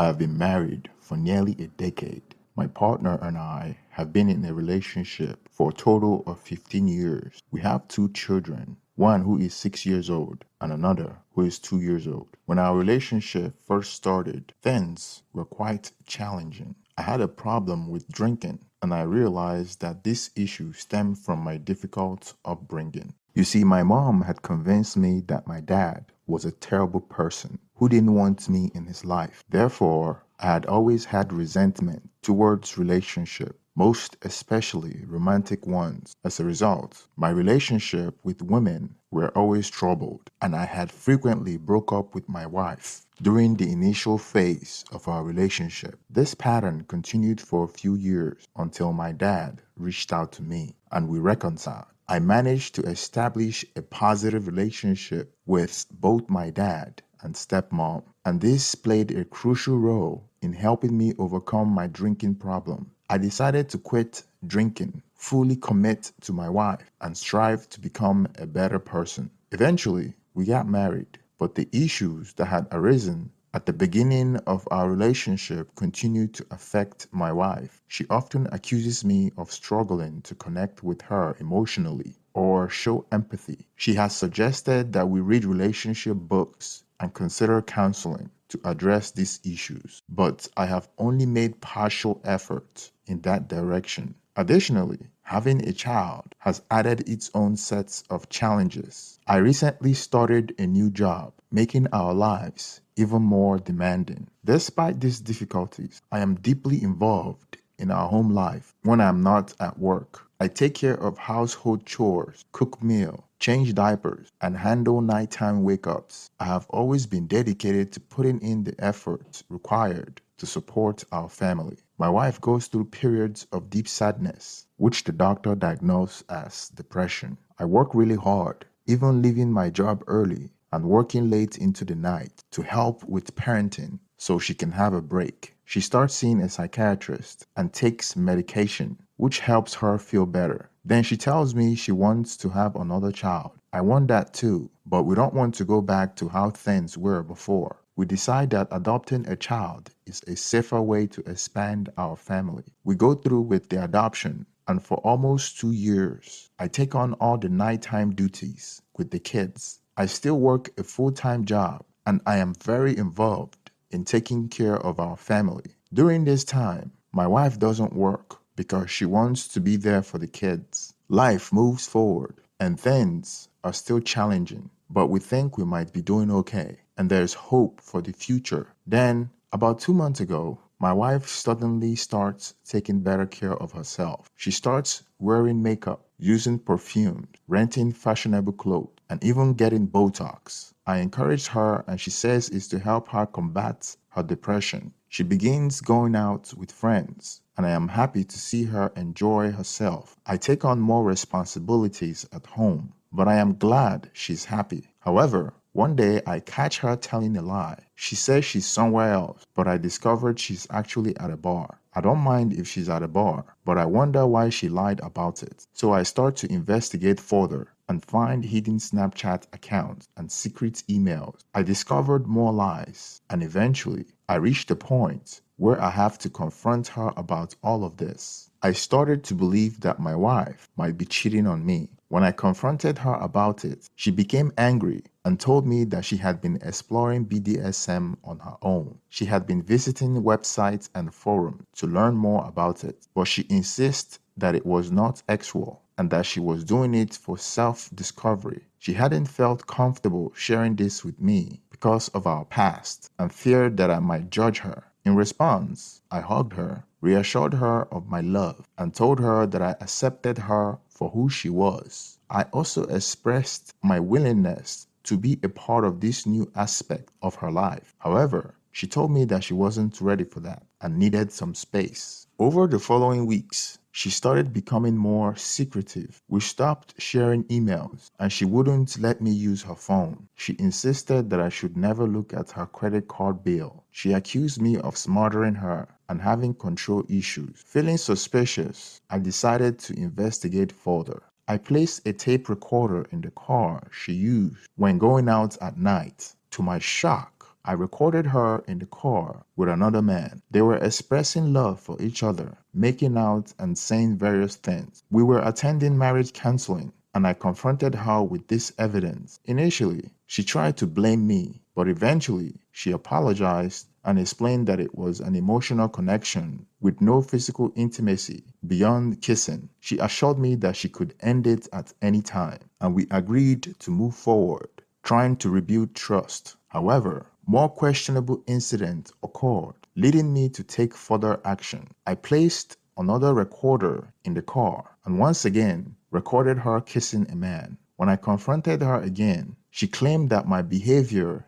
I have been married for nearly a decade. My partner and I have been in a relationship for a total of 15 years. We have two children, one who is 6 years old and another who is 2 years old. When our relationship first started, things were quite challenging. I had a problem with drinking, and I realized that this issue stemmed from my difficult upbringing. You see, my mom had convinced me that my dad was a terrible person who didn't want me in his life. Therefore, I had always had resentment towards relationship, most especially romantic ones. As a result, my relationship with women were always troubled, and I had frequently broke up with my wife during the initial phase of our relationship. This pattern continued for a few years until my dad reached out to me and we reconciled. I managed to establish a positive relationship with both my dad and stepmom, and this played a crucial role in helping me overcome my drinking problem. I decided to quit drinking, fully commit to my wife, and strive to become a better person. Eventually, we got married, but the issues that had arisen at the beginning of our relationship continued to affect my wife. She often accuses me of struggling to connect with her emotionally or show empathy. She has suggested that we read relationship books and consider counseling to address these issues, but I have only made partial efforts in that direction. Additionally, having a child has added its own sets of challenges. I recently started a new job, making our lives even more demanding. Despite these difficulties, I am deeply involved in our home life when I'm not at work. I take care of household chores, cook meal, change diapers, and handle nighttime wake-ups. I have always been dedicated to putting in the effort required to support our family. My wife goes through periods of deep sadness, which the doctor diagnosed as depression. I work really hard, even leaving my job early and working late into the night to help with parenting so she can have a break. She starts seeing a psychiatrist and takes medication, which helps her feel better. Then she tells me she wants to have another child. I want that too, but we don't want to go back to how things were before. We decide that adopting a child is a safer way to expand our family. We go through with the adoption, and for almost 2 years, I take on all the nighttime duties with the kids. I still work a full-time job, and I am very involved in taking care of our family. During this time, my wife doesn't work because she wants to be there for the kids. Life moves forward, and things are still challenging, but we think we might be doing okay, and there's hope for the future. Then, about 2 months ago, my wife suddenly starts taking better care of herself. She starts wearing makeup, using perfume, renting fashionable clothes, and even getting Botox. I encouraged her, and she says it's to help her combat her depression. She begins going out with friends, and I am happy to see her enjoy herself. I take on more responsibilities at home, but I am glad she's happy. However, one day I catch her telling a lie. She says she's somewhere else, but I discovered she's actually at a bar. I don't mind if she's at a bar, but I wonder why she lied about it. So I start to investigate further and find hidden Snapchat accounts and secret emails. I discovered more lies, and eventually I reached a point where I have to confront her about all of this. I started to believe that my wife might be cheating on me. When I confronted her about it, she became angry and told me that she had been exploring BDSM on her own. She had been visiting websites and forums to learn more about it, but she insists that it was not sexual and that she was doing it for self-discovery. She hadn't felt comfortable sharing this with me because of our past and feared that I might judge her. In response, I hugged her, reassured her of my love, and told her that I accepted her for who she was. I also expressed my willingness to be a part of this new aspect of her life. However, she told me that she wasn't ready for that and needed some space. Over the following weeks, she started becoming more secretive. We stopped sharing emails, and she wouldn't let me use her phone. She insisted that I should never look at her credit card bill. She accused me of smothering her and having control issues. Feeling suspicious, I decided to investigate further. I placed a tape recorder in the car she used when going out at night. To my shock, I recorded her in the car with another man. They were expressing love for each other, making out and saying various things. We were attending marriage counseling, and I confronted her with this evidence. Initially, she tried to blame me, but eventually she apologized and explained that it was an emotional connection with no physical intimacy beyond kissing. She assured me that she could end it at any time, and we agreed to move forward, trying to rebuild trust. However, more questionable incidents occurred, leading me to take further action. I placed another recorder in the car and once again recorded her kissing a man. When I confronted her again, she claimed that my behavior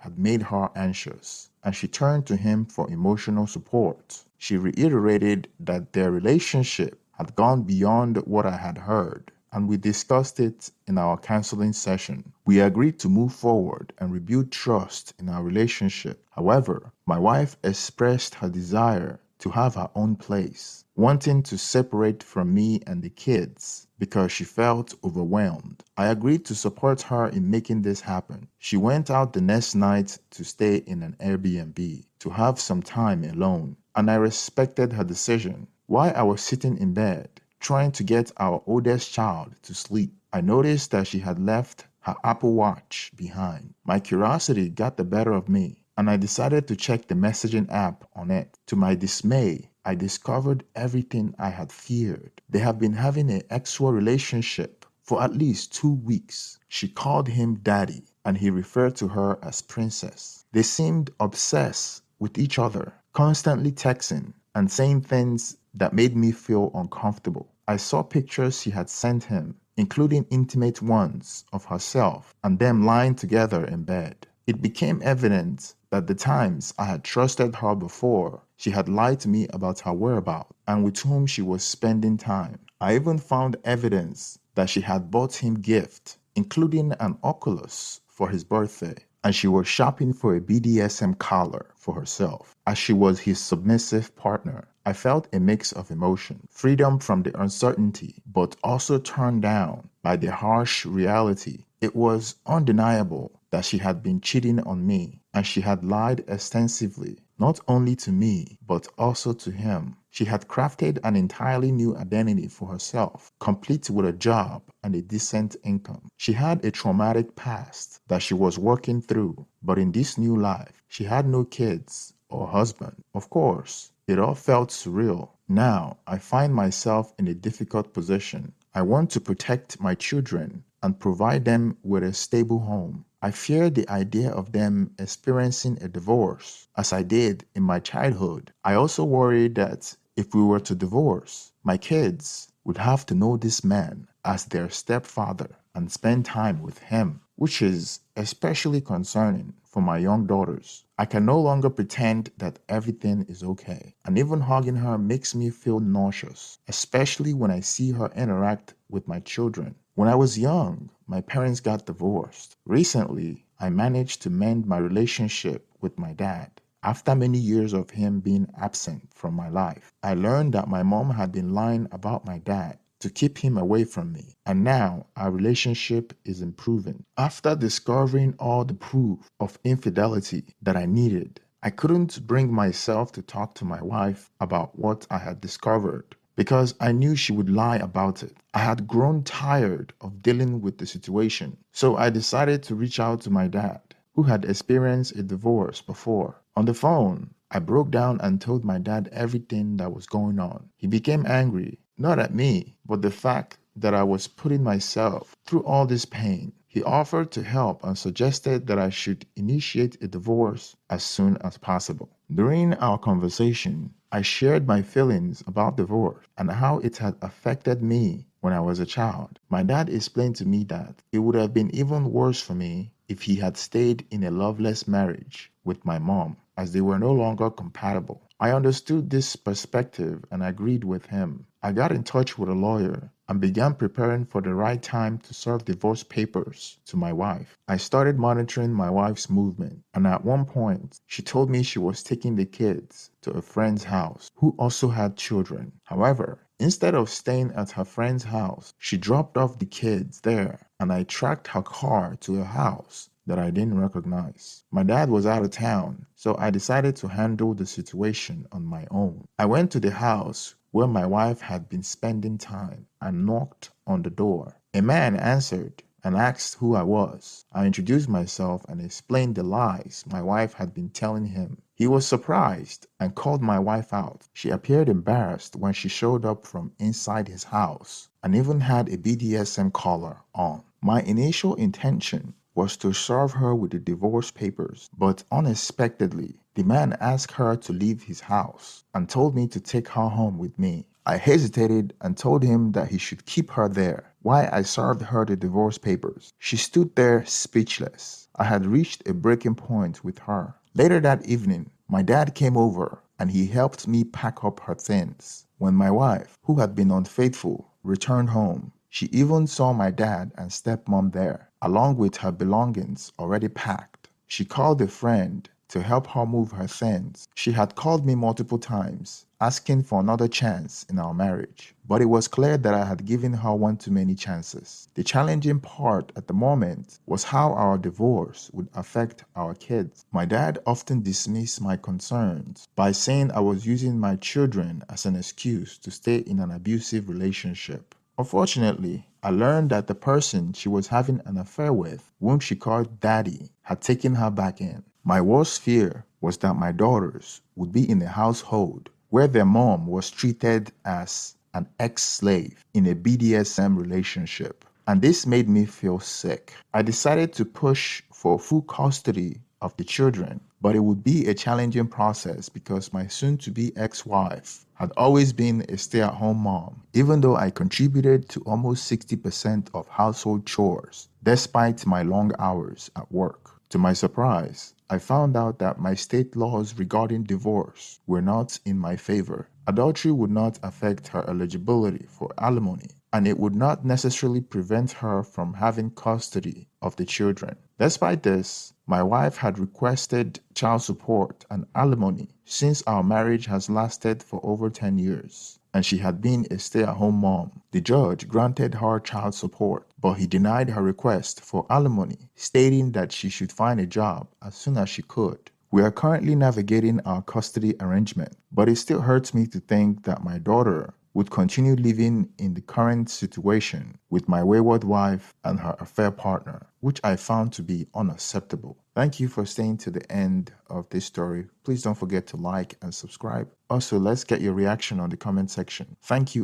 had made her anxious, and she turned to him for emotional support. She reiterated that their relationship had gone beyond what I had heard, and we discussed it in our counseling session. We agreed to move forward and rebuild trust in our relationship. However, my wife expressed her desire to have her own place, wanting to separate from me and the kids because she felt overwhelmed. I agreed to support her in making this happen. She went out the next night to stay in an Airbnb to have some time alone, and I respected her decision. While I was sitting in bed, trying to get our oldest child to sleep, I noticed that she had left her Apple Watch behind. My curiosity got the better of me, and I decided to check the messaging app on it. To my dismay, I discovered everything I had feared. They have been having an sexual relationship for at least 2 weeks. She called him daddy, and he referred to her as princess. They seemed obsessed with each other, constantly texting and saying things that made me feel uncomfortable. I saw pictures she had sent him, including intimate ones of herself and them lying together in bed. It became evident that the times I had trusted her before, she had lied to me about her whereabouts and with whom she was spending time. I even found evidence that she had bought him gifts, including an Oculus for his birthday, and she was shopping for a BDSM collar for herself, as she was his submissive partner. I felt a mix of emotion, freedom from the uncertainty, but also turned down by the harsh reality. It was undeniable that she had been cheating on me, and she had lied extensively, not only to me, but also to him. She had crafted an entirely new identity for herself, complete with a job and a decent income. She had a traumatic past that she was working through, but in this new life, she had no kids or husband. Of course, it all felt surreal. Now, I find myself in a difficult position. I want to protect my children and provide them with a stable home. I fear the idea of them experiencing a divorce, as I did in my childhood. I also worry that if we were to divorce, my kids would have to know this man as their stepfather and spend time with him, which is especially concerning for my young daughters. I can no longer pretend that everything is okay, and even hugging her makes me feel nauseous, especially when I see her interact with my children. When I was young, my parents got divorced. Recently, I managed to mend my relationship with my dad. After many years of him being absent from my life, I learned that my mom had been lying about my dad to keep him away from me, and now our relationship is improving. After discovering all the proof of infidelity that I needed, I couldn't bring myself to talk to my wife about what I had discovered, because I knew she would lie about it. I had grown tired of dealing with the situation, so I decided to reach out to my dad, who had experienced a divorce before. On the phone, I broke down and told my dad everything that was going on. He became angry, not at me, but the fact that I was putting myself through all this pain. He offered to help and suggested that I should initiate a divorce as soon as possible. During our conversation, I shared my feelings about divorce and how it had affected me when I was a child. My dad explained to me that it would have been even worse for me if he had stayed in a loveless marriage with my mom, as they were no longer compatible. I understood this perspective and agreed with him. I got in touch with a lawyer and began preparing for the right time to serve divorce papers to my wife. I started monitoring my wife's movement, and at one point, she told me she was taking the kids to a friend's house who also had children. However, instead of staying at her friend's house, she dropped off the kids there, and I tracked her car to her house. that I didn't recognize. My dad was out of town, so I decided to handle the situation on my own. I went to the house where my wife had been spending time and knocked on the door. A man answered and asked who I was. I introduced myself and explained the lies my wife had been telling him. He was surprised and called my wife out. She appeared embarrassed when she showed up from inside his house and even had a BDSM collar on. My initial intention was to serve her with the divorce papers, but unexpectedly, the man asked her to leave his house and told me to take her home with me. I hesitated and told him that he should keep her there while I served her the divorce papers. She stood there speechless. I had reached a breaking point with her. Later that evening, my dad came over and he helped me pack up her things. When my wife, who had been unfaithful, returned home, she even saw my dad and stepmom there, along with her belongings already packed. She called a friend to help her move her things. She had called me multiple times, asking for another chance in our marriage, but it was clear that I had given her one too many chances. The challenging part at the moment was how our divorce would affect our kids. My dad often dismissed my concerns by saying I was using my children as an excuse to stay in an abusive relationship. Unfortunately, I learned that the person she was having an affair with, whom she called Daddy, had taken her back in. My worst fear was that my daughters would be in a household where their mom was treated as an ex-slave in a BDSM relationship. And this made me feel sick. I decided to push for full custody of the children, but it would be a challenging process because my soon-to-be ex-wife had always been a stay-at-home mom, even though I contributed to almost 60% of household chores, despite my long hours at work. To my surprise, I found out that my state laws regarding divorce were not in my favor. Adultery would not affect her eligibility for alimony, and it would not necessarily prevent her from having custody of the children. Despite this, my wife had requested child support and alimony since our marriage has lasted for over 10 years, and she had been a stay-at-home mom. The judge granted her child support, but he denied her request for alimony, stating that she should find a job as soon as she could. We are currently navigating our custody arrangement, but it still hurts me to think that my daughter would continue living in the current situation with my wayward wife and her affair partner, which I found to be unacceptable. Thank you for staying to the end of this story. Please don't forget to like and subscribe. Also, let's get your reaction on the comment section. Thank you.